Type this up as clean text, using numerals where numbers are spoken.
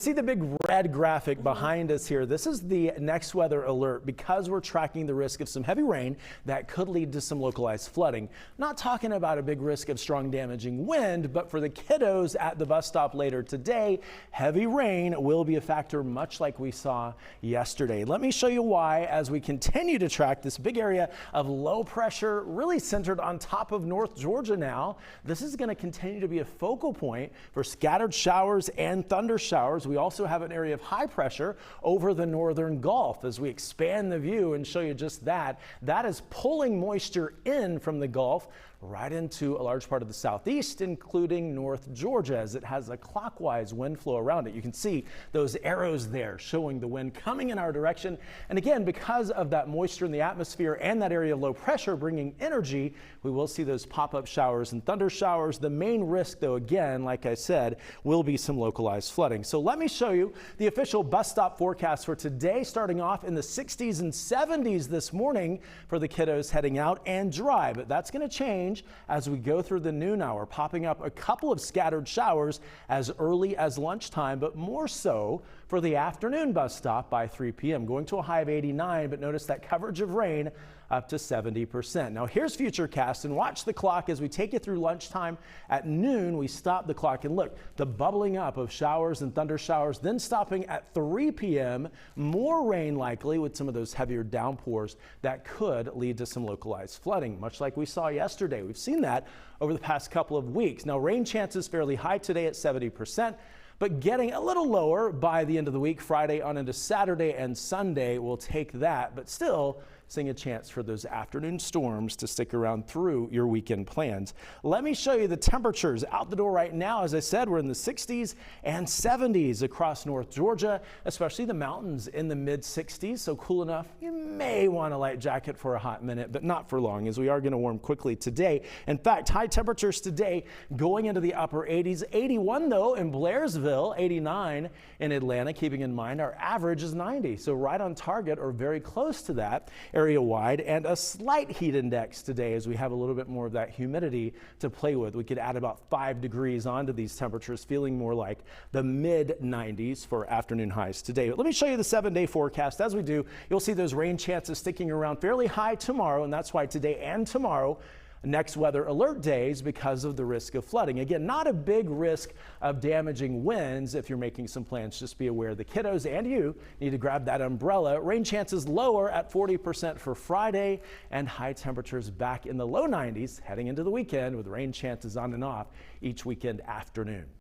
See the big red graphic behind us here. This is the next weather alert because we're tracking the risk of some heavy rain that could lead to some localized flooding. Not talking about a big risk of strong damaging wind, but for the kiddos at the bus stop later today, heavy rain will be a factor much like we saw yesterday. Let me show you why as we continue to track this big area of low pressure really centered on top of North Georgia now. This is going to continue to be a focal point for scattered showers and thunder showers. We also have an area of high pressure over the northern Gulf. As we expand the view and show you just that, that is pulling moisture in from the Gulf right into a large part of the southeast, including North Georgia, as it has a clockwise wind flow around it. You can see those arrows there showing the wind coming in our direction. And again, because of that moisture in the atmosphere and that area of low pressure bringing energy, we will see those pop-up showers and thunder showers. The main risk, though, again, like I said, will be some localized flooding. So let me show you the official bus stop forecast for today, starting off in the 60s and 70s this morning for the kiddos heading out, and dry. But that's going to change as we go through the noon hour, popping up a couple of scattered showers as early as lunchtime, but more so for the afternoon bus stop by 3 p.m. Going to a high of 89, but notice that coverage of rain up to 70%. Now here's Futurecast, and watch the clock as we take you through lunchtime. At noon, we stop the clock and look, the bubbling up of showers and thunder showers, then stopping at 3 p.m. More rain likely with some of those heavier downpours that could lead to some localized flooding, much like we saw yesterday. We've seen that over the past couple of weeks. Now rain chances fairly high today at 70%. But getting a little lower by the end of the week. Friday on into Saturday and Sunday will take that, but still seeing a chance for those afternoon storms to stick around through your weekend plans. Let me show you the temperatures out the door right now. As I said, we're in the 60s and 70s across North Georgia, especially the mountains in the mid 60s. So cool enough, you may want a light jacket for a hot minute, but not for long, as we are going to warm quickly today. In fact, high temperatures today going into the upper 80s. 81 though in Blairsville, 89 in Atlanta. Keeping in mind our average is 90, so right on target or very close to that area wide, and a slight heat index today as we have a little bit more of that humidity to play with. We could add about 5 degrees onto these temperatures, feeling more like the mid 90s for afternoon highs today. But let me show you the 7-day forecast. As we do, you'll see those rain chances sticking around fairly high tomorrow, and that's why today and tomorrow next weather alert days because of the risk of flooding. Again, not a big risk of damaging winds. If you're making some plans, just be aware the kiddos and you need to grab that umbrella. Rain chances lower at 40% for Friday, and high temperatures back in the low 90s heading into the weekend with rain chances on and off each weekend afternoon.